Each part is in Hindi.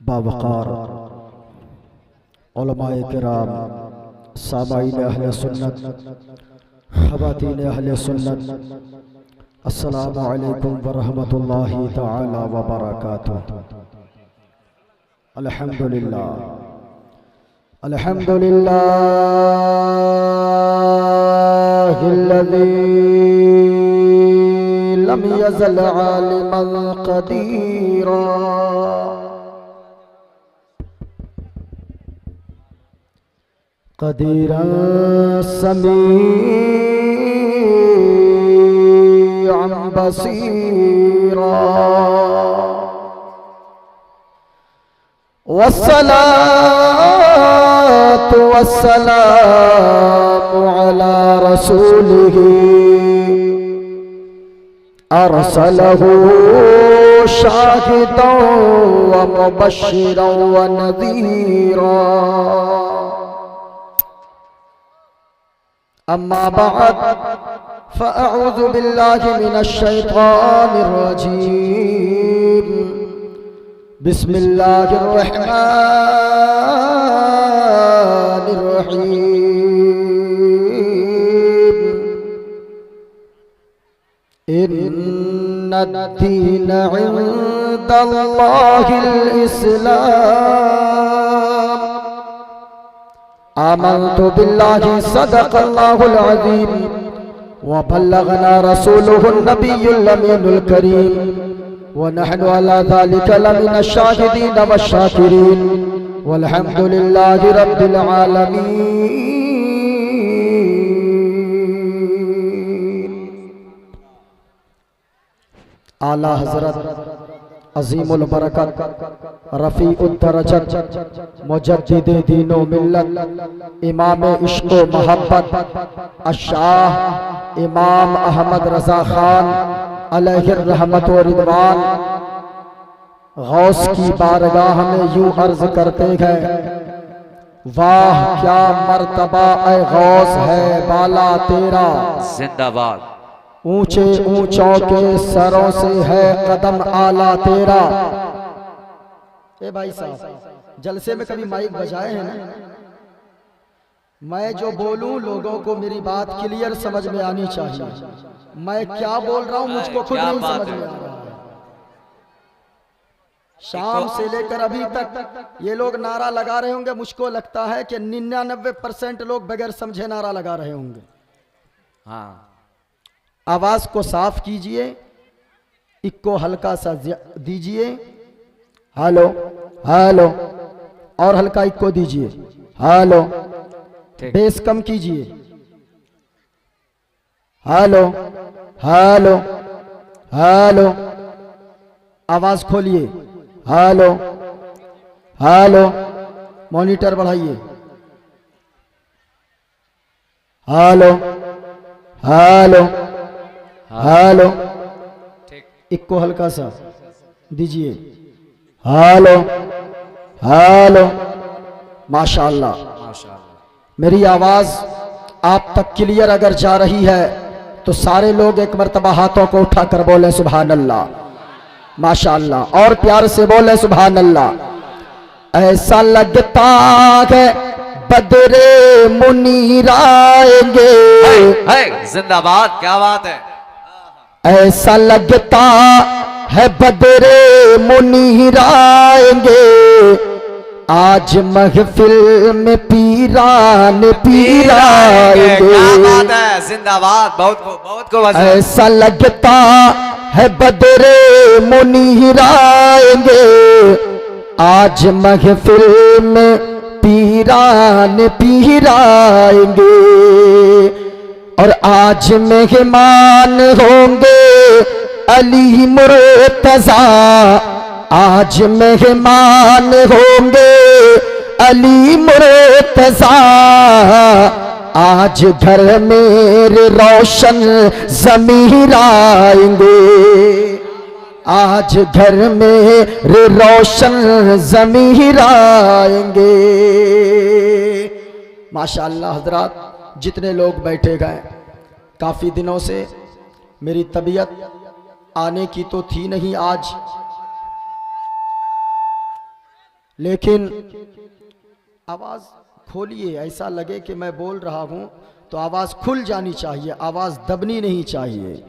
बावकार उलमाए किराम, सामाईन अहले सुन्नत, खवातीन अहले सुन्नत, अस्सलामु अलैकुम व रहमतुल्लाहि तआला व बरकातुहू। अल्हम्दुलिल्लाह अल्हम्दुलिल्लाहिल्लज़ी लम यज़ल आलिमन क़दीरा क़दीरन समीअन बसीरा। वस्सलातु वस्सलामु अला रसूलिही अरसलहू शाहिदन व मुबश्शिरन व नज़ीरा। अम्मा बअद फ़अऊज़ु बिल्लाहि मिनश शैतानिर रजीम। बिस्मिल्लाहिर रहमानिर रहीम। इन्नद-दीन इंदल्लाहिल इस्लाम। आमन्तु बिल्लाहि सदक़ल्लाहुल अज़ीम व बल्लगना रसूलुहुन नबियुल अमीनुल करीम व नहनु अला ज़ालिका लमिनश शाहिदीन वश्शाकिरीन वल्हम्दुलिल्लाहि रब्बिल आलमीन। आला हज़रत अज़ीमुल बरकत रफ़ीउद दरजत मुजद्दिद दीन व मिल्लत इमाम इश्क़ व मोहब्बत अश-शाह इमाम अहमद रज़ा खान अलैहिर रहमत व रिदवान गौस की बारगाह में यूं अर्ज करते गए, वाह क्या मर्तबा ए गौस है बाला तेरा, जिंदाबाद। ऊंचे ऊंचों के सरों से है कदम आला तेरा। ए भाई साहब, जलसे में कभी माइक बजाए हैं ना? मैं जो बोलूं लोगों को मेरी बात क्लियर समझ में आनी चाहिए। मैं क्या बोल रहा हूं मुझको खुद नहीं समझ में आ रहा है। शाम से लेकर अभी तक ये लोग नारा लगा रहे होंगे, मुझको लगता है कि 99% लोग बगैर समझे नारा लगा रहे होंगे। हाँ, आवाज को साफ कीजिए, इक्को हल्का सा दीजिए, हेलो हेलो, और हल्का इक्को दीजिए, हेलो। बेस कम कीजिए, हेलो हेलो हेलो। आवाज खोलिए, हेलो हेलो। मॉनिटर बढ़ाइए, हेलो हेलो हेलो। इक्को हल्का सा दीजिए, हेलो हेलो। माशाअल्लाह, मेरी आवाज आप तक क्लियर अगर जा रही है तो सारे लोग एक मर्तबा हाथों को उठाकर बोले सुभान अल्लाह, माशाअल्लाह, और प्यार से बोले सुभान अल्लाह। ऐसा लगता है बदरे मुनीर आएंगे, जिंदाबाद, क्या बात है। ऐसा लगता है बदरे मुनीर आएंगे, आज महफिल में पीरान पीराएंगे। क्या बात है, जिंदाबाद। बहुत को ऐसा लगता है बदरे मुनीर आएंगे, आज महफिल में पीरान पीराएंगे। और आज मेहमान होंगे अली मुर्तज़ा, आज मेहमान होंगे अली मुर्तज़ा, आज घर मेरे रोशन ज़मीर आएंगे, आज घर मेरे रोशन ज़मीर आएंगे। माशाअल्लाह हजरात, जितने लोग बैठे गए, काफ़ी दिनों से मेरी तबीयत आने की तो थी नहीं, आज लेकिन आवाज खोलिए, ऐसा लगे कि मैं बोल रहा हूं तो आवाज खुल जानी चाहिए, आवाज दबनी नहीं चाहिए।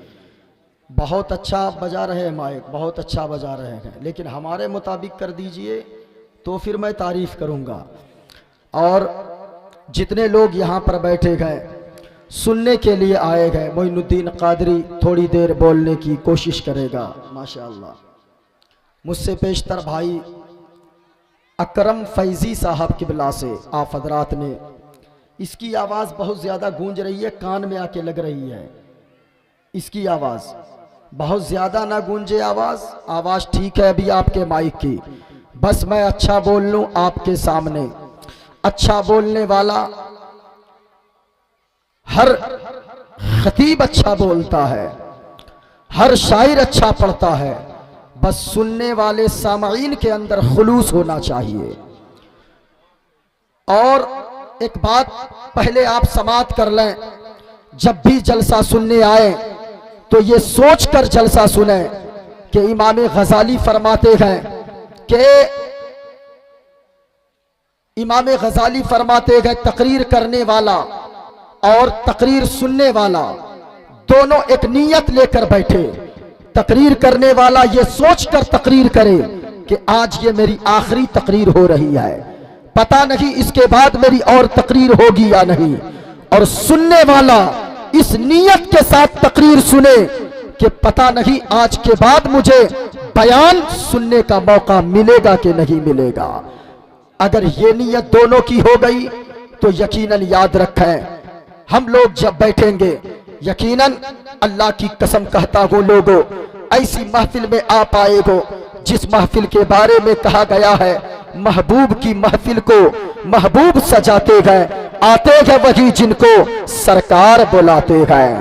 बहुत अच्छा बजा रहे हैं माइक, बहुत अच्छा बजा रहे हैं, लेकिन हमारे मुताबिक कर दीजिए तो फिर मैं तारीफ करूंगा। और जितने लोग यहाँ पर बैठे गए, सुनने के लिए आए गए, मोइनुद्दीन कादरी थोड़ी देर बोलने की कोशिश करेगा माशाअल्लाह। मुझसे पेशतर भाई अकरम फैजी साहब किबला से आप हजरात ने, इसकी आवाज़ बहुत ज़्यादा गूंज रही है, कान में आके लग रही है। इसकी आवाज़ बहुत ज़्यादा ना गूंजे, आवाज़ ठीक है अभी आपके माइक की। बस मैं अच्छा बोल लूँ आपके सामने। अच्छा बोलने वाला हर खतीब अच्छा बोलता है, हर शायर अच्छा पढ़ता है, बस सुनने वाले सामईन के अंदर खुलूस होना चाहिए। और एक बात पहले आप समाअत कर लें, जब भी जलसा सुनने आए तो ये सोचकर जलसा सुने कि इमाम गजाली फरमाते हैं कि इमाम गजाली फरमाते हैं तकरीर करने वाला और तकरीर सुनने वाला दोनों एक नीयत लेकर बैठे। तकरीर करने वाला ये सोचकर तकरीर करे कि आज ये मेरी आखिरी तकरीर हो रही है, पता नहीं इसके बाद मेरी और तकरीर होगी या नहीं। और सुनने वाला इस नीयत के साथ तकरीर सुने कि पता नहीं आज के बाद मुझे बयान सुनने का मौका मिलेगा कि नहीं मिलेगा। अगर ये नीयत दोनों की हो गई तो यकीनन याद रखें, हम लोग जब बैठेंगे यकीनन अल्लाह की कसम कहता हूं लोगों, ऐसी महफिल में आ पाएगो जिस महफिल के बारे में कहा गया है महबूब की महफिल को महबूब सजाते गए, आते गए वही जिनको सरकार बुलाते गए।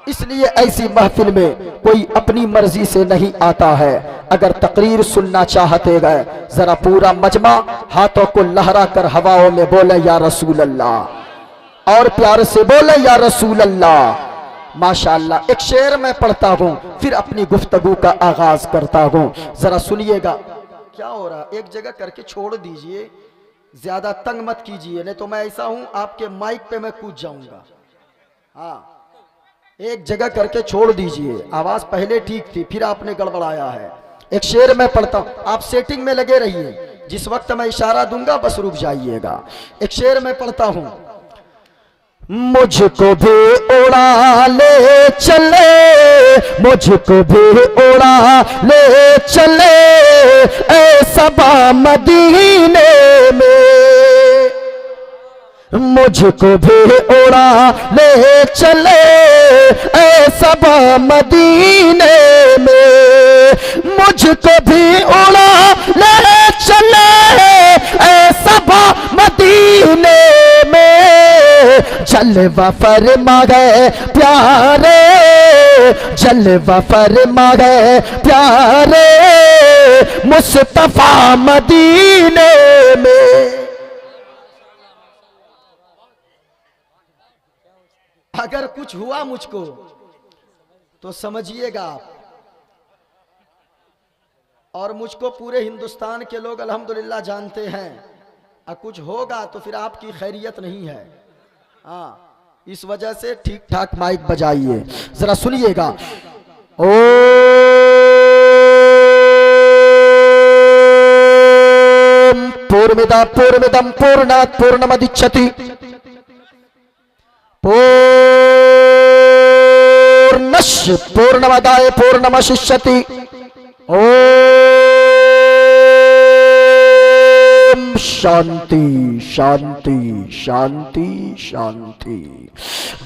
इसलिए ऐसी महफिल में कोई अपनी मर्जी से नहीं आता है। अगर तकरीर सुनना चाहते गए, जरा पूरा मजमा हाथों को लहरा कर हवाओं में बोले या रसूल अल्लाह, और प्यार से बोले या रसूल अल्लाह। माशाअल्लाह। एक शेर मैं पढ़ता हूं, फिर अपनी गुफ्तगू का आगाज करता हूं, जरा सुनिएगा। क्या हो रहा, एक जगह करके छोड़ दीजिए, ज्यादा तंग मत कीजिए, नहीं तो मैं ऐसा हूं आपके माइक पे मैं कूद जाऊंगा। हाँ, एक जगह करके छोड़ दीजिए। आवाज पहले ठीक थी, फिर आपने गड़बड़ाया है। एक शेर मैं पढ़ता हूं, आप सेटिंग में लगे रहिए, जिस वक्त मैं इशारा दूंगा बस रुक जाइएगा। एक शेर मैं पढ़ता हूं, मुझको भी उड़ा ले चले, मुझको भी उड़ा ले चले ऐ सबा मदीने में, मुझको भी उड़ा ले चले ऐ सबा मदीने में, मुझको भी उड़ा ले चले ऐ सबा मदीने में, जलवा फरमा गए प्यारे, जलवा फरमा गए प्यारे मुस्तफा मदीने में। अगर कुछ हुआ मुझको तो समझिएगा आप, और मुझको पूरे हिंदुस्तान के लोग अल्हम्दुलिल्लाह जानते हैं, और कुछ होगा तो फिर आपकी खैरियत नहीं है। हाँ, इस वजह से ठीक ठाक माइक बजाइए। जरा सुनिएगा, ओ पूर्णमिदा पूर्णमिदं पूर्णात् पूर्णमुदच्यते पूर्णस्य पूर्णमादाय पूर्णमेवावशिष्यते। शांति शांति शांति शांति।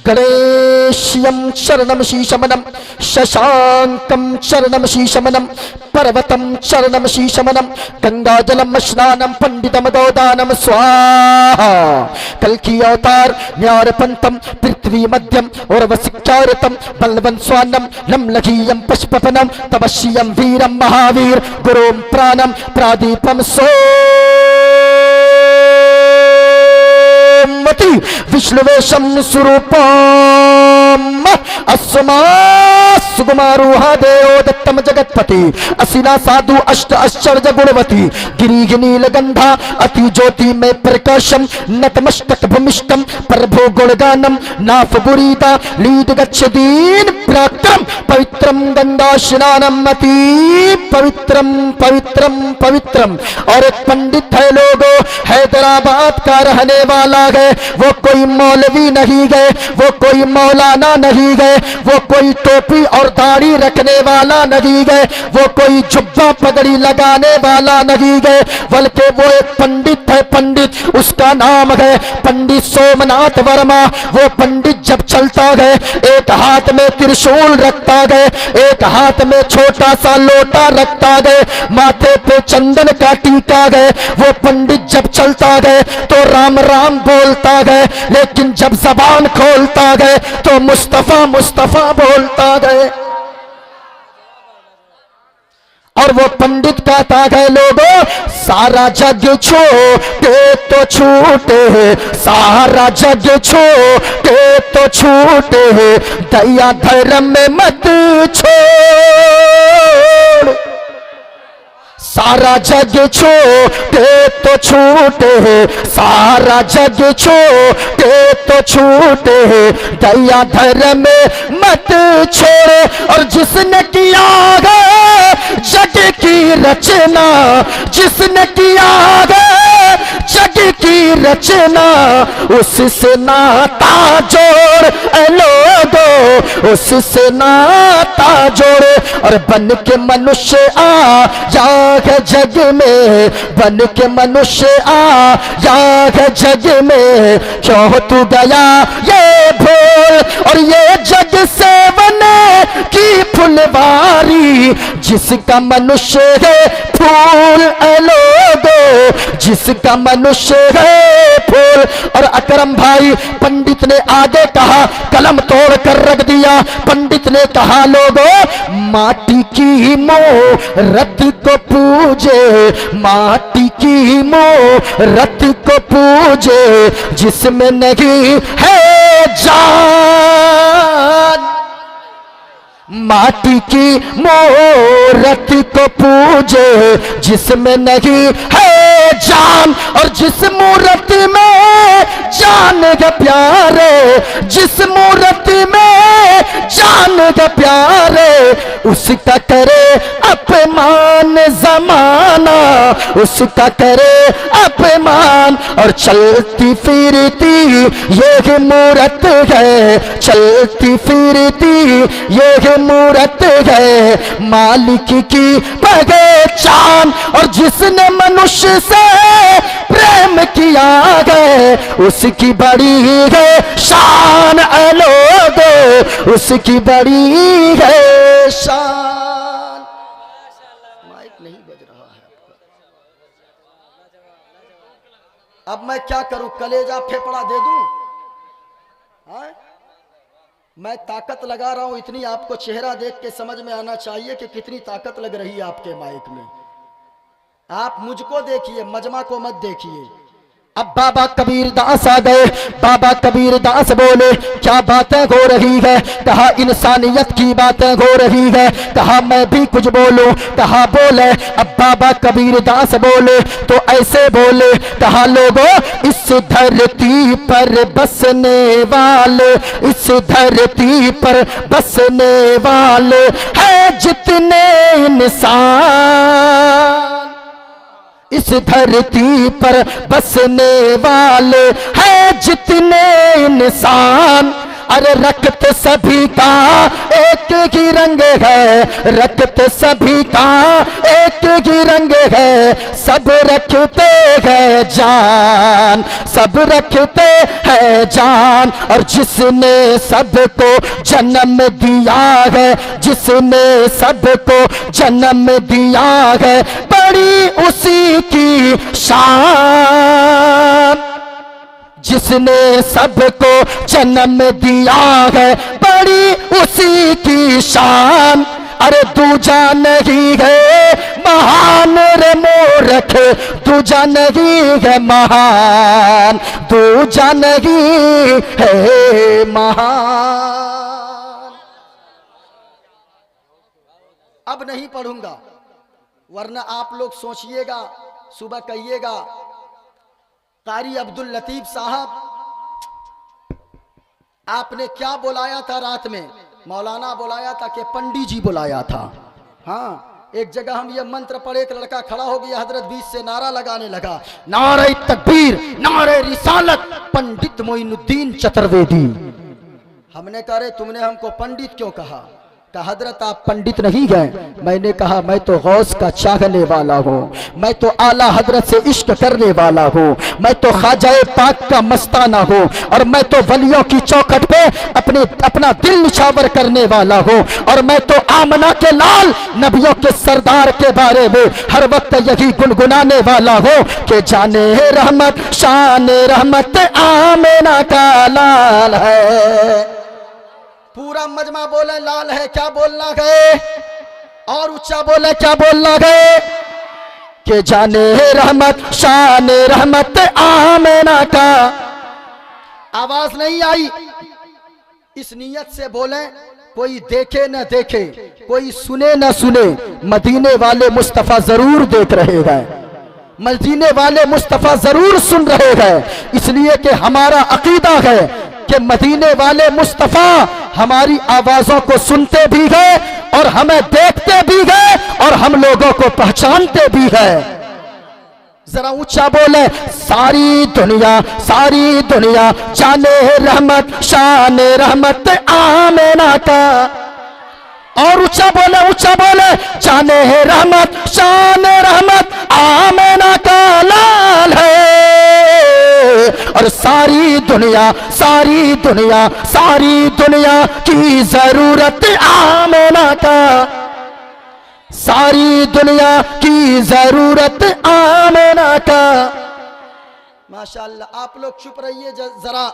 गणेश्यं शरणं शीशमनं, शशांकं शरणं शीशमनं, पर्वतं शरणं शीशमनं, गंगाजलं स्नानं पंडितम गोदानं स्वाहा। कल की अवतार न्यारपंतम पृथ्वी मध्यम और वसिक्चारतम बलवन् स्वान्नम लम लघीयम पुष्पपनम तपस्यम वीरम महावीर गुरुम प्राणम प्रादीपम सो विष्णुवेशम स्वरूपम अस्मा सुकुमारूहा देव दत्तम जगतपति असिना साधु अष्ट आश्चर्य गुणवती गिरी नील गंधा अति ज्योति में प्रकाशम नतमस्तक भूमिष्टम प्रभो गुणगानम नाफ बुरीता लीद गच्छदीन प्राक्रम पवित्रम गंगा स्नानम अति पवित्रम पवित्रम पवित्रम। और एक पंडित है लोगों, हैदराबाद का रहने वाला है, वो कोई मौलवी नहीं गए, वो कोई मौलाना नहीं गए, वो कोई टोपी और दाढ़ी रखने वाला नहीं गए, वो कोई जुब्बा पगड़ी लगाने वाला नहीं गए, बल्कि वो एक पंडित है। पंडित उसका नाम है पंडित सोमनाथ वर्मा। वो पंडित जब चलता गए एक हाथ में त्रिशूल रखता गए, एक हाथ में छोटा सा लोटा रखता गए, माथे पे चंदन का टीका गए। वो पंडित जब चलता गए तो राम राम बोलता गए, लेकिन जब जबान खोलता गए तो मुस्तफा मुस्तफा बोलता गए। और वो पंडित कहता है लोगों, सारा जग छोटे तो छूटे, सारा जग छोटे तो छूटे, दया धर्म में मत छोड़। सारा जग छोटे तो छूटे, सारा जग छोटे तो छूटे, दया धर्म में मत छोड़े। और जिसने किया है जग की रचना, जिसने किया है जग की रचना, उससे नाता जोड़ लोगो, उससे नाता जोड़े। और बन के मनुष्य आया है जग में, बन के मनुष्य आया है जग में, क्यों तू गया ये भूल। और ये जग से बने की फुलवारी, जिसका मनुष्य है फूल लोगो, जिसका मनुष्य है फूल। और अकरम भाई पंडित ने आगे कहा, कलम तोड़ कर रख दिया। पंडित ने कहा लोगों, माटी की मूरत को पूजे, माटी की मूरत को पूजे, जिसमें नहीं है जान। माटी की मूरत को पूजे, जिसमें नहीं है जान। और जिस मूरत में जान है प्यारे, जिस मूरत में जान है प्यारे, उसका करे अपमान जमाना, उसका करे अपमान। और चलती फिरती ये मूरत है, चलती फिरती ये मूरत है मालिक की पहचान। और जिसने मनुष्य से प्रेम किया है, उसकी बड़ी है शान लोगो, उसकी बड़ी है शान। माइक नहीं बज रहा है आपका। अब मैं क्या करूं, कलेजा फेफड़ा दे दूं? मैं ताकत लगा रहा हूं इतनी, आपको चेहरा देख के समझ में आना चाहिए कि कितनी ताकत लग रही है आपके माइक में। आप मुझको देखिए, मजमा को मत देखिए। अब बाबा कबीर दास आ गए। बाबा कबीर दास बोले, क्या बातें हो रही है? कहा इंसानियत की बातें हो रही है। कहा मैं भी कुछ बोलूं? कहा बोले। अब बाबा कबीर दास बोले तो ऐसे बोले, कहा लोगों, इस धरती पर बसने वाले, इस धरती पर बसने वाले है जितने इंसान, इस धरती पर बसने वाले हैं जितने इंसान। अरे रक्त सभी का एक ही रंग है, रक्त सभी का एक ही रंग है, सब रखते हैं जान, सब रखते हैं जान। और जिसने सबको जन्म दिया है, जिसने सबको जन्म दिया है, बड़ी उसी की शान। जिसने सबको जन्म दिया है, बड़ी उसी की शान। अरे दूजा नहीं है महान रे मूर्ख, दूजा नहीं है महान, दूजा नहीं है महान। अब नहीं पढ़ूंगा, वरना आप लोग सोचिएगा, सुबह कहिएगा कारी अब्दुल लतीफ साहब आपने क्या बुलाया था रात में? मौलाना बुलाया था कि पंडित जी बुलाया था? हाँ, एक जगह हम ये मंत्र पढ़े, एक लड़का खड़ा हो गया, हजरत बीच से नारा लगाने लगा, नारे तकबीर, नारे रिसालत, पंडित मोइनुद्दीन चतुर्वेदी। हमने कहा, तुमने हमको पंडित क्यों कहा? कहा हजरत आप पंडित नहीं गए। मैंने कहा मैं तो गौस का चाहने वाला हूँ, मैं तो आला हजरत से इश्क करने वाला हूँ, मैं तो ख्वाजाए पाक का मस्ताना हूँ, और मैं तो वलियों की चौखट पे अपना दिल निछावर करने वाला हूँ, और मैं तो आमना के लाल नबियों के सरदार के बारे में हर वक्त यही गुनगुनाने वाला हूँ कि जाने रहमत शान रहमत आमना का लाल है। पूरा मजमा बोले लाल है, क्या बोलना गए? और ऊंचा बोले, क्या बोलना गए? कि जाने रहमत शान रहमत आमना का। आवाज नहीं आई, इस नीयत से बोले कोई देखे न देखे, कोई सुने न सुने, मदीने वाले मुस्तफा जरूर देख रहे हैं, मदीने वाले मुस्तफा जरूर सुन रहे हैं। इसलिए कि हमारा अकीदा है कि मदीने वाले मुस्तफा हमारी आवाजों को सुनते भी गए और हमें देखते भी गए और हम लोगों को पहचानते भी है। जरा ऊंचा बोले, सारी दुनिया जाने रहमत शान रहमत आमना का। और ऊंचा बोले जाने रहमत शान रहमत आमना का लाल है। और सारी दुनिया की जरूरत आमना का, सारी दुनिया की जरूरत आमना का। माशाअल्लाह, आप लोग चुप रहिए जरा,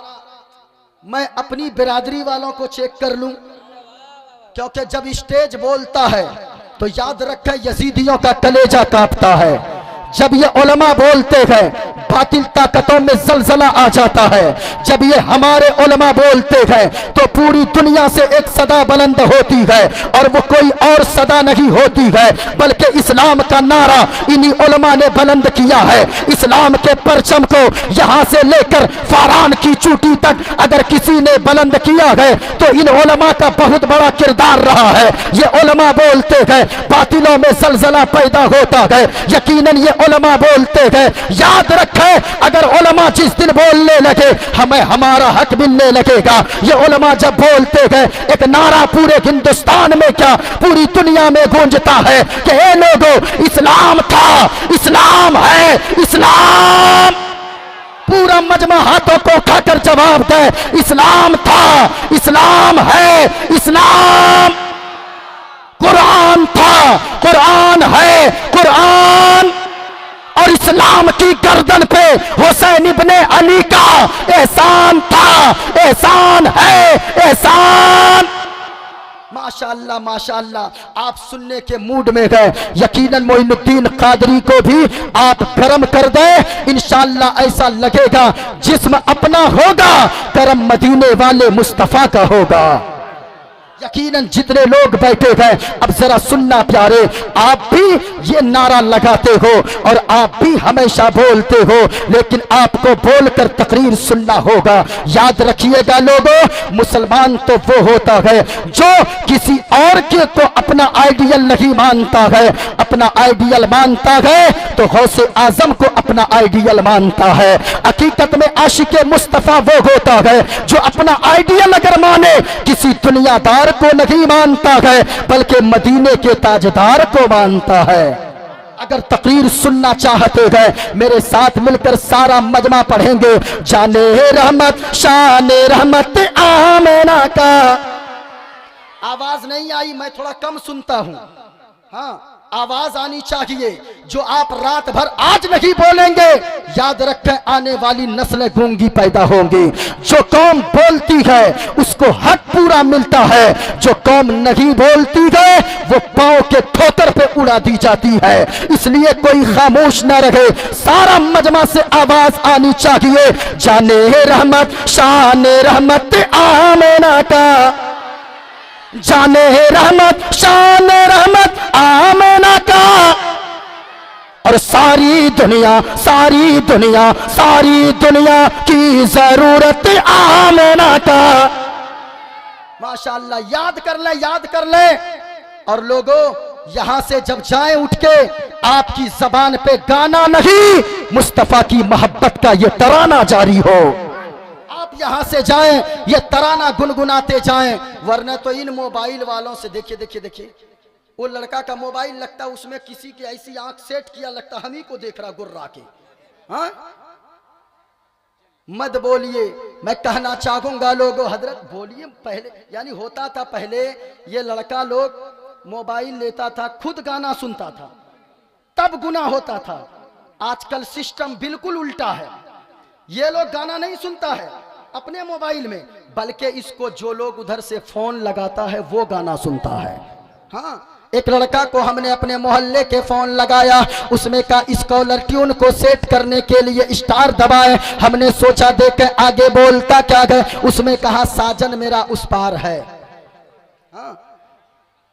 मैं अपनी बिरादरी वालों को चेक कर लूं, क्योंकि जब स्टेज बोलता है तो याद रखें यजीदियों का कलेजा कांपता है। जब ये उलमा बोलते हैं बातिल ताकतों में जलजला आ जाता है। जब ये हमारे उलमा बोलते हैं तो पूरी दुनिया से एक सदा बुलंद होती है, और वो कोई और सदा नहीं होती है बल्कि इस्लाम का नारा इन्हीं उलमा ने बुलंद किया है। इस्लाम के परचम को यहाँ से लेकर फारान की चोटी तक अगर किसी ने बुलंद किया है तो इन उलमा का बहुत बड़ा किरदार रहा है। ये उलमा बोलते हैं बातिलों में जलजला पैदा होता है, यकीनन ये उलमा बोलते हैं। याद रखें, अगर उलमा जिस दिन बोलने लगे हमें हमारा हक मिलने लगेगा। ये उलमा जब बोलते हैं एक नारा पूरे हिंदुस्तान में क्या पूरी दुनिया में गूंजता है कि हे लोगों, इस्लाम था, इस्लाम है, इस्लाम। पूरा मजमा हाथों को उठाकर जवाब दे, इस्लाम था, इस्लाम है, इस्लाम। कुरान था, कुरान है, कुरान। और इस्लाम की गर्दन पे हुसैन इब्ने अली का एहसान था, एहसान है, एहसान। माशाअल्लाह माशाअल्लाह, आप सुनने के मूड में गए। यकीनन मोइनुद्दीन कादरी को भी आप गरम कर दे, इंशाअल्लाह ऐसा लगेगा जिस्म अपना होगा, करम मदीने वाले मुस्तफा का होगा। यकीनन जितने लोग बैठे हैं, अब जरा सुनना प्यारे, आप भी ये नारा लगाते हो और आप भी हमेशा बोलते हो, लेकिन आपको बोलकर तकरीर सुनना होगा। याद रखिएगा लोगों, मुसलमान तो वो होता है जो किसी और के को अपना आइडियल नहीं मानता है। अपना आइडियल मानता है तो गौसे आजम को अपना आइडियल मानता है। हकीकत में आशिक मुस्तफा वो होता है जो अपना आइडियल अगर माने किसी दुनियादार को नहीं मानता है बल्कि मदीने के ताजदार को मानता है। अगर तकरीर सुनना चाहते हैं मेरे साथ मिलकर सारा मजमा पढ़ेंगे, जाने रहमत शान रहमत आमना का। आवाज नहीं आई, मैं थोड़ा कम सुनता हूं। हाँ, आवाज आनी चाहिए। जो आप रात भर आज नहीं बोलेंगे, याद रखें आने वाली नस्लें गूंगी पैदा होंगी। जो कौम बोलती है उसको हक पूरा मिलता है, जो कौम नहीं बोलती है वो पांव के ठोकर पे उड़ा दी जाती है। इसलिए कोई खामोश न रहे, सारा मजमा से आवाज आनी चाहिए, जाने रहमत शान रहमत आमना का। जाने रहमत शान रहमत आमना का, और सारी दुनिया सारी दुनिया सारी दुनिया की जरूरत आमना का। माशाअल्लाह, याद कर ले, याद कर ले। और लोगों, यहां से जब जाएं उठ के, आपकी जबान पे गाना नहीं, मुस्तफा की मोहब्बत का ये तराना जारी हो। आप यहां से जाएं, ये तराना गुनगुनाते जाएं, वरना तो इन मोबाइल वालों से देखिए देखिए देखिए, वो लड़का का मोबाइल लगता है, उसमें किसी की ऐसी आंख सेट किया, लगता हम ही को देख रहा गुर्रा के। हाँ, मत बोलिए, मैं कहना चाहूंगा लोगों, हजरत बोलिए। पहले यानी होता था, पहले ये लड़का लोग मोबाइल लेता था, खुद गाना सुनता था, तब गुनाह होता था। आजकल सिस्टम बिल्कुल उल्टा है, ये लोग गाना नहीं सुनता है अपने मोबाइल में, बल्कि इसको जो लोग उधर से फोन लगाता है वो गाना सुनता है। हाँ, एक लड़का को हमने अपने मोहल्ले के फोन लगाया, उसमें का स्कॉलर ट्यून को सेट करने के लिए स्टार दबाए, हमने सोचा देख आगे बोलता क्या है, उसमें कहा साजन मेरा उस पार है। हाँ,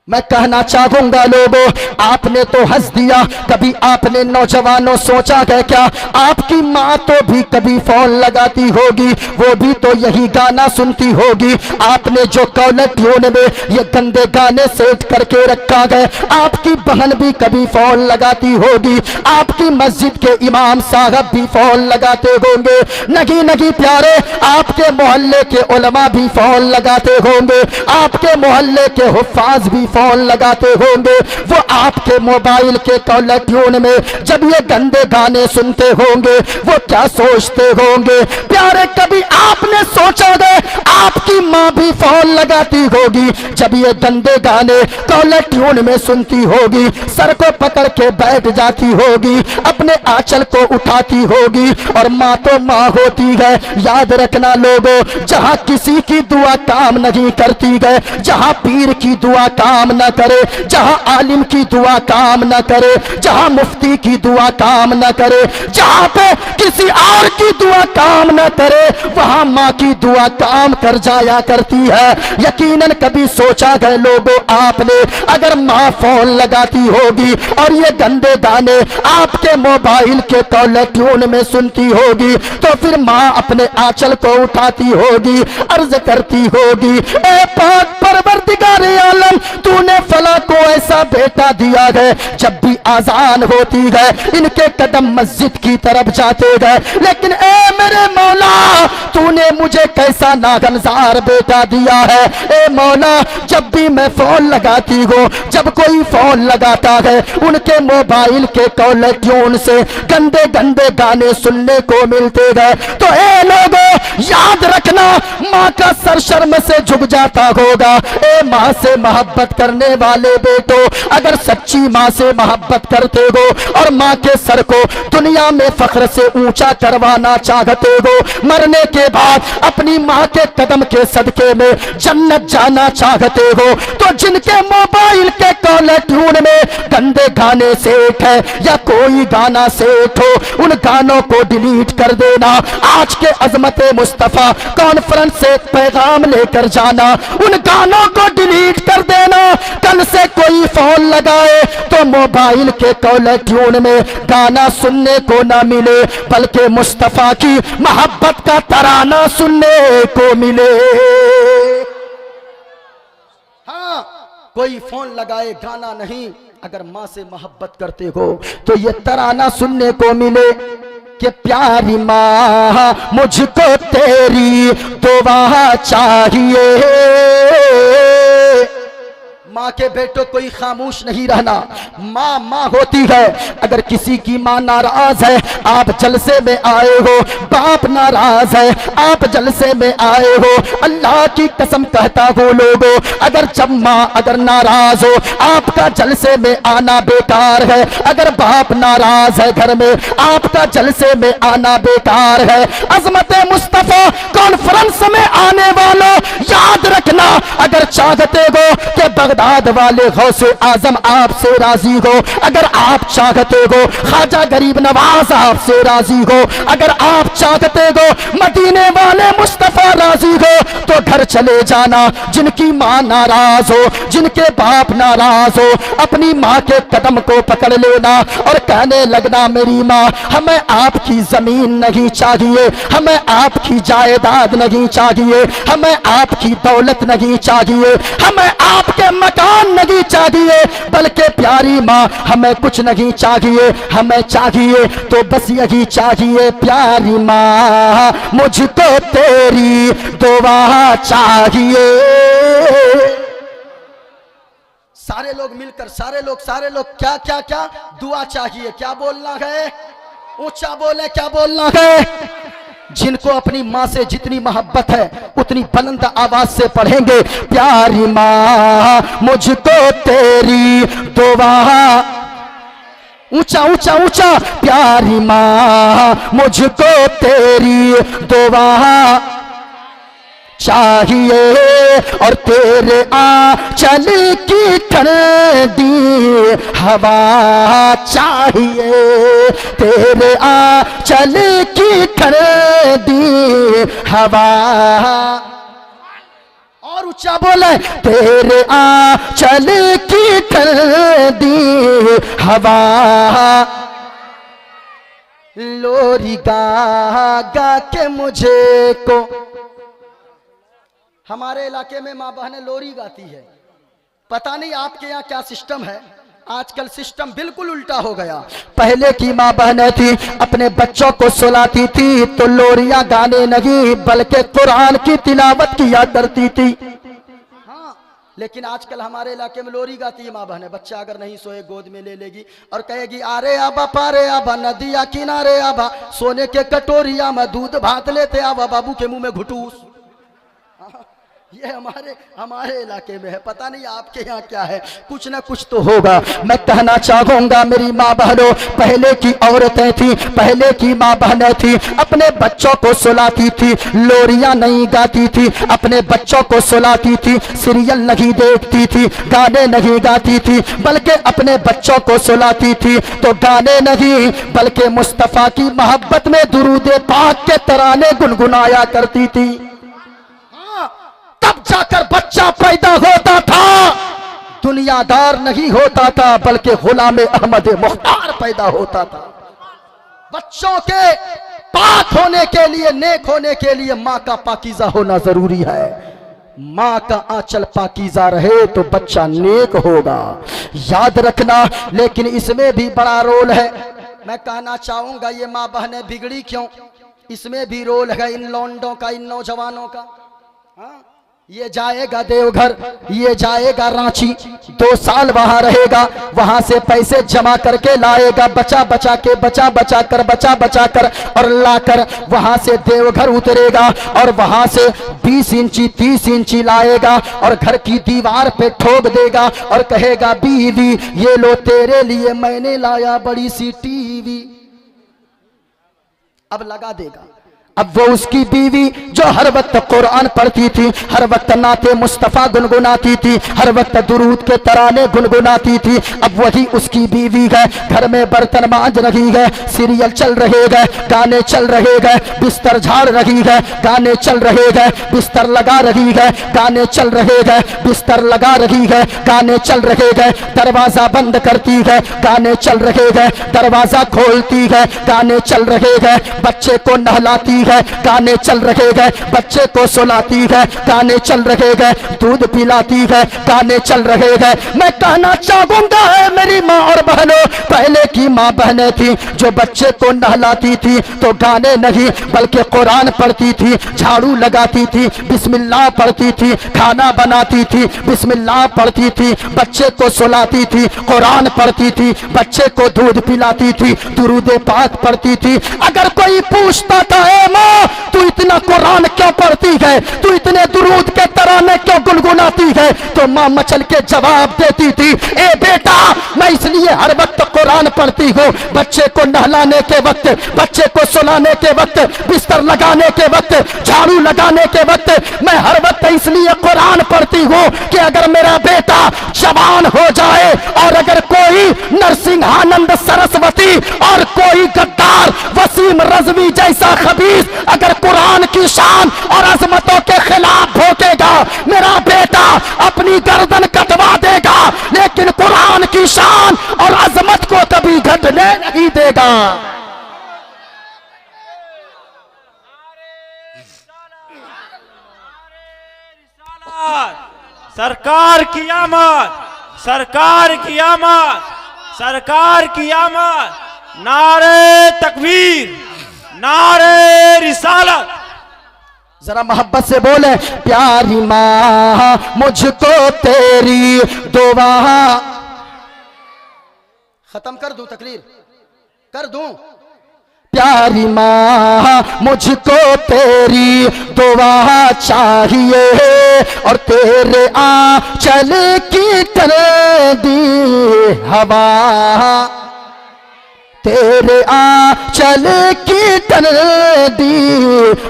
मैं कहना चाहूंगा लोगों, आपने तो हंस दिया, कभी आपने नौजवानों सोचा है क्या, आपकी माँ तो भी कभी फोन लगाती होगी, वो भी तो यही गाना सुनती होगी। आपने जो कॉलर ट्यून में ये गंदे गाने सेट करके रखा है, आपकी बहन भी कभी फोन लगाती होगी, आपकी मस्जिद के इमाम साहब भी फोन लगाते होंगे, नहीं नहीं प्यारे, आपके मोहल्ले के उलमा भी फोन लगाते होंगे, आपके मोहल्ले के हुफ्फाज भी फोन लगाते होंगे। वो आपके मोबाइल के कॉलर ट्यून में जब ये गंदे गाने सुनते होंगे, वो क्या सोचते होंगे प्यारे, कभी आपने सोचा है आपकी माँ भी फोन लगाती होगी, जब ये गंदे गाने कॉलर ट्यून में सुनती होगी, सर को पकड़ के बैठ जाती होगी, अपने आंचल को उठाती होगी, और माँ तो माँ होती है। याद रखना लोगों, जहां किसी की दुआ काम नहीं करती है, जहां पीर की दुआ काम न करे, जहां आलिम की दुआ काम न करे, जहां मुफ्ती की दुआ काम न करे, जहां पे किसी और की दुआ काम न करे, वहां माँ की दुआ काम कर जाया करती है। यकीनन कभी सोचा है लोगों आपने, अगर माँ फोन लगाती होगी और ये गंदे गाने आपके मोबाइल के कॉलर ट्यून में सुनती होगी, तो फिर माँ अपने आंचल को उठाती होगी, अर्ज करती होगी, ए पाक परवरदिगारे आलम, तूने फला को ऐसा बेटा दिया है, जब भी आजान होती है इनके कदम मस्जिद की तरफ जाते गए, लेकिन ए मेरे मौला, तूने मुझे कैसा नागनजार बेटा दिया है। ए मौला, जब भी मैं फोन लगाती हूँ, जब कोई फोन लगाता है, उनके मोबाइल के कॉलर ट्यून से गंदे गंदे गाने सुनने को मिलते गए, तो ए लोगों याद रखना, माँ का सर शर्म से झुक जाता होगा। ए माँ से मोहब्बत करने वाले बेटो, अगर सच्ची माँ से मोहब्बत करते हो और माँ के सर को दुनिया में फख्र से ऊंचा करवाना चाहते हो, मरने के बाद अपनी माँ के कदम के सदके में जन्नत जाना चाहते हो, तो जिनके मोबाइल के कॉलर ट्यून में गंदे गाने सेट है या कोई गाना सेट हो, उन गानों को डिलीट कर देना। आज के अजमत मुस्तफा कॉन्फ्रेंस से पैगाम लेकर जाना, उन गानों को डिलीट कर देना। कल से कोई फोन लगाए तो मोबाइल के कॉलर ट्यून में गाना सुनने को ना मिले, बल्कि मुस्तफा की मोहब्बत का तराना सुनने को मिले। हाँ, कोई फोन लगाए, गाना नहीं, अगर माँ से मोहब्बत करते हो तो ये तराना सुनने को मिले कि प्यारी माँ मुझको तेरी दुआ चाहिए। माँ के बेटो कोई खामोश नहीं रहना, माँ माँ होती है। अगर किसी की माँ नाराज है, आप जलसे में आए हो, बाप नाराज है, आप जलसे में आए हो, अल्लाह की कसम कहता हो लोगों, अगर जब माँ अगर नाराज हो, आपका जलसे में आना बेकार है। अगर बाप नाराज है घर में, आपका जलसे में आना बेकार है। अजमत मुस्तफा कॉन्फ्रेंस में आने वालों याद रखना, अगर चाहते हो कि बगदाद बगदाद वाले गौसे आजम आपसे राजी हो, अगर आप चाहते हो ख्वाजा गरीब नवाज आपसे राजी हो, अगर आप चाहते हो मदीने वाले मुस्तफा राजी हो, तो घर चले जाना। जिनकी माँ नाराज हो, जिनके बाप नाराज हो, अपनी माँ के कदम को पकड़ लेना और कहने लगना मेरी माँ, हमें आपकी जमीन नहीं चाहिए, हमें आपकी जायदाद नहीं चाहिए, हमें आपकी दौलत नहीं चाहिए, हमें आपके मकान नहीं चाहिए, बल्कि प्यारी माँ हमें कुछ नहीं चाहिए, हमें चाहिए तो बस यही चाहिए प्यारी माँ, मुझको तेरी दुआ चाहिए। सारे लोग मिलकर, सारे लोग क्या क्या क्या दुआ चाहिए, क्या बोलना है, ऊंचा बोले, क्या बोलना है। जिनको अपनी माँ से जितनी मोहब्बत है उतनी बुलंद आवाज से पढ़ेंगे, प्यारी माँ मुझको तेरी दुआ, ऊंचा ऊंचा ऊंचा, प्यारी माँ मुझको तेरी दुआ चाहिए, और तेरे आंचल की ठंडी हवा चाहिए, तेरे आंचल की ठंडी हवा, और ऊंचा बोले, तेरे आंचल की ठंडी हवा, लोरी गा गा के मुझे को। हमारे इलाके में माँ बहनें लोरी गाती है, पता नहीं आपके यहाँ क्या सिस्टम है, आजकल सिस्टम बिल्कुल उल्टा हो गया। पहले की माँ बहनें थी अपने बच्चों को सुलाती थी तो लोरियां गाने नहीं बल्कि कुरान की तिलावत किया करती थी। हाँ, लेकिन आजकल हमारे इलाके में लोरी गाती है माँ बहनें, बच्चा अगर नहीं सोए गोद में ले लेगी और कहेगी आरे आबा पारे आबा नदिया किनारे आबा, सोने के कटोरिया में दूध भात लेते आबा, बाबू के मुंह में घुटूस। ये हमारे इलाके में है, पता नहीं आपके यहाँ क्या है, कुछ ना कुछ तो होगा। मैं कहना चाहूंगा मेरी माँ बहनों, पहले की औरतें थी, पहले की माँ बहनें थी, अपने बच्चों को सुलाती थी, लोरियां नहीं गाती थी, अपने बच्चों को सुलाती थी, सीरियल नहीं देखती थी, गाने नहीं गाती थी, बल्कि अपने बच्चों को सुलाती थी तो गाने नहीं बल्कि मुस्तफा की मोहब्बत में दुरूद पाक के तराने गुनगुनाया करती थी। तब जाकर बच्चा पैदा होता था, दुनियादार नहीं होता था बल्कि गुलाम अहमद मुख्तार पैदा होता था। बच्चों के पाक होने के लिए, नेक होने के लिए माँ का पाकीज़ा होना जरूरी है। माँ का आंचल पाकीज़ा रहे तो बच्चा नेक होगा, याद रखना। लेकिन इसमें भी बड़ा रोल है। मैं कहना चाहूंगा ये माँ बहनें बिगड़ी क्यों, इसमें भी रोल है इन लौंडों का, इन नौजवानों का। हाँ, ये जाएगा देवघर, ये जाएगा रांची, 2 साल वहां रहेगा, वहां से पैसे जमा करके लाएगा, बचा बचा कर और लाकर वहां से देवघर उतरेगा और वहां से 20 इंची 30 इंची लाएगा और घर की दीवार पे ठोक देगा और कहेगा बीवी ये लो तेरे लिए मैंने लाया बड़ी सी टीवी। अब लगा देगा। अब वो उसकी बीवी जो हर वक्त कुरान पढ़ती थी, हर वक्त नाते मुस्तफ़ा गुनगुनाती थी, हर वक्त दुरूद के तराने गुनगुनाती थी, अब वही उसकी बीवी है। घर में बर्तन मांज रही है, सीरियल चल रहे हैं, गाने चल रहे हैं, बिस्तर झाड़ रही है, गाने चल रहे हैं, बिस्तर लगा रही है, गाने चल रहे हैं, बिस्तर लगा रही है, गाने चल रहे हैं, दरवाजा बंद करती है, गाने चल रहे हैं, दरवाजा खोलती है, गाने चल रहे हैं, बच्चे को नहलाती है, गाने चल रहे हैं, बच्चे को सुलाती है, गाने चल रहे हैं, दूध पिलाती है, गाने चल रहे हैं। मैं कहना चाहूंगा है मेरी माँ और बहनों, पहले की माँ बहनें थी जो बच्चे को नहलाती थी तो गाने नहीं बल्कि कुरान पढ़ती थी, झाड़ू लगाती थी, बिस्मिल्लाह पढ़ती थी, खाना बनाती थी, बिस्मिल्लाह पढ़ती थी, बच्चे को सुलाती थी, कुरान पढ़ती थी, बच्चे को दूध पिलाती थी, दुरूद पाक पढ़ती थी। अगर कोई पूछता था माँ तू इतना कुरान क्यों पढ़ती है, तू इतने दुरूद के तराने क्यों गुनगुनाती है? तो माँ मचल के जवाब देती थी, ए बेटा मैं इसलिए हर वक्त कुरान पढ़ती हूँ, बच्चे को नहलाने के वक्त, बच्चे को सुलाने के वक्त, बिस्तर लगाने के वक्त, झाड़ू लगाने के वक्त मैं हर वक्त इसलिए कुरान पढ़ती हूँ कि अगर मेरा बेटा जवान हो जाए और अगर कोई नरसिंहानंद सरस्वती और कोई गद्दार वसीम रजवी जैसा खबीस अगर कुरान की शान और अजमतों के खिलाफ भोंकेगा, मेरा बेटा अपनी गर्दन कटवा देगा, लेकिन कुरान की शान और अजमत को कभी घटने नहीं देगा। सरकार की आमद, सरकार की आमद, सरकार की आमद, नारे तकबीर, नारे रिसालत। जरा मोहब्बत से बोले, प्यारी माँ मुझको तेरी दुआ। खत्म कर दूं तकरीर, कर दूं। प्यारी माँ मुझको तेरी दुआ चाहिए और तेरे आंचल की तरह दी हवा, तेरे आंचल की तरह दी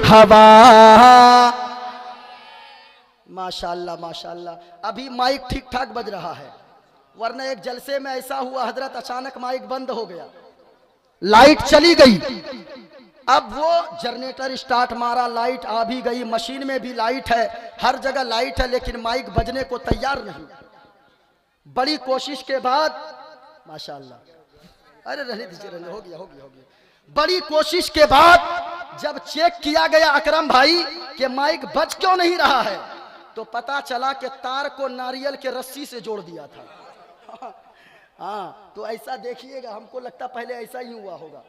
हवा। माशाअल्लाह माशाअल्लाह। अभी माइक ठीक ठाक बज रहा है, वरना एक जलसे में ऐसा हुआ हजरत अचानक माइक बंद हो गया, लाइट चली गई। अब वो जनरेटर स्टार्ट मारा, लाइट आ भी गई, मशीन में भी लाइट है, हर जगह लाइट है, लेकिन माइक बजने को तैयार नहीं। बड़ी कोशिश के बाद माशाअल्लाह, अरे रहने दीजिए, रहने, हो गया हो गया हो गया। बड़ी कोशिश के बाद जब चेक किया गया अकरम भाई कि माइक बज क्यों नहीं रहा है, तो पता चला कि तार को नारियल के रस्सी से जोड़ दिया था। हाँ, तो ऐसा देखिएगा, हमको लगता पहले ऐसा ही हुआ होगा।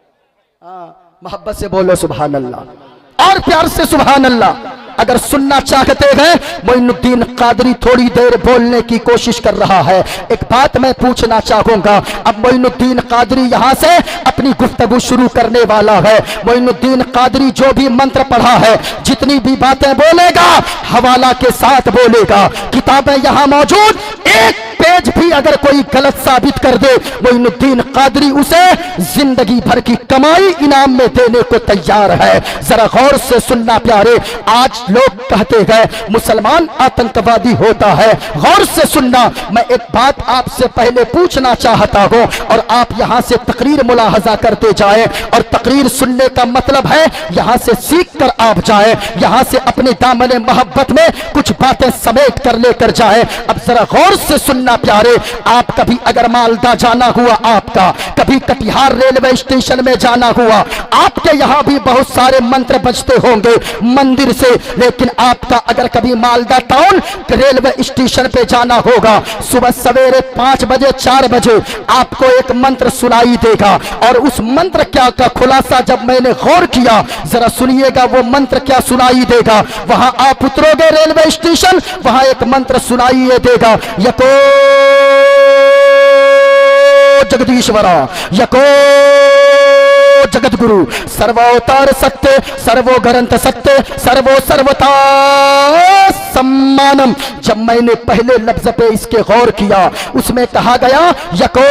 हाँ, मोहब्बत से बोलो सुभान अल्लाह और प्यार से सुभान अल्लाह। अगर सुनना चाहते हैं, मोइनुद्दीन कादरी थोड़ी देर बोलने की कोशिश कर रहा है। एक बात मैं पूछना चाहूंगा, अब मोइनुद्दीन कादरी यहां से अपनी गुफ्तगू शुरू करने वाला है। मोइनुद्दीन कादरी जो भी मंत्र पढ़ा है, जितनी भी बातें बोलेगा, हवाला के साथ बोलेगा। किताबें यहां मौजूद, एक पेज भी अगर कोई गलत साबित कर दे, मोइनुद्दीन कादरी उसे जिंदगी भर की कमाई इनाम में देने को तैयार है। जरा गौर से सुनना प्यारे, आज लोग कहते हैं मुसलमान आतंकवादी होता है। गौर से सुनना, मैं एक बात आपसे पहले पूछना चाहता हूं और आप यहां से तकरीर मुलाहजा करते जाएं। और तकरीर सुनने का मतलब है यहां से सीख कर आप जाएं, यहां से अपने दामन मोहब्बत में कुछ बातें समेट कर लेकर जाएं। अब जरा गौर से सुनना प्यारे, आप कभी अगर मालदा जाना हुआ, आपका कभी कटिहार रेलवे स्टेशन में जाना हुआ, आपके यहां भी बहुत सारे मंत्र बजते होंगे मंदिर से, लेकिन आपका अगर कभी मालदा टाउन रेलवे स्टेशन पे जाना होगा, सुबह सवेरे 5 बजे 4 बजे आपको एक मंत्र सुनाई देगा। और उस मंत्र क्या का खुलासा जब मैंने गौर किया, जरा सुनिएगा वो मंत्र क्या सुनाई देगा। वहां आप उतरोगे रेलवे स्टेशन, वहां एक मंत्र सुनाई देगा, यको जगदीश्वरा, यको जगत गुरु, सर्वोतार सत्य, सर्वो ग्रंथ सत्य, सर्वो सर्वता सम्मानम। जब मैंने पहले लफ्ज पे इसके गौर किया, उसमें कहा गया यको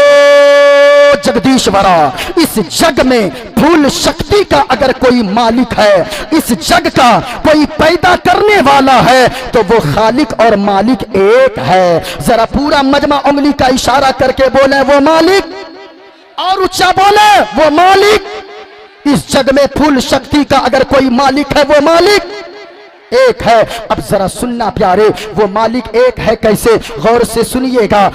जगदीश्वरा। इस जग में फूल शक्ति का अगर कोई मालिक है, इस जग का कोई पैदा करने वाला है, तो वो खालिक और मालिक एक है। जरा पूरा मजमा उंगली का इशारा करके बोले वो मालिक, और ऊंचा बोले वो मालिक। इस जग में फूल शक्ति का अगर कोई मालिक है, वो मालिक एक है। अब जरा सुनना प्यारे, वो मालिक एक है कैसे, गौर से सुनिएगा।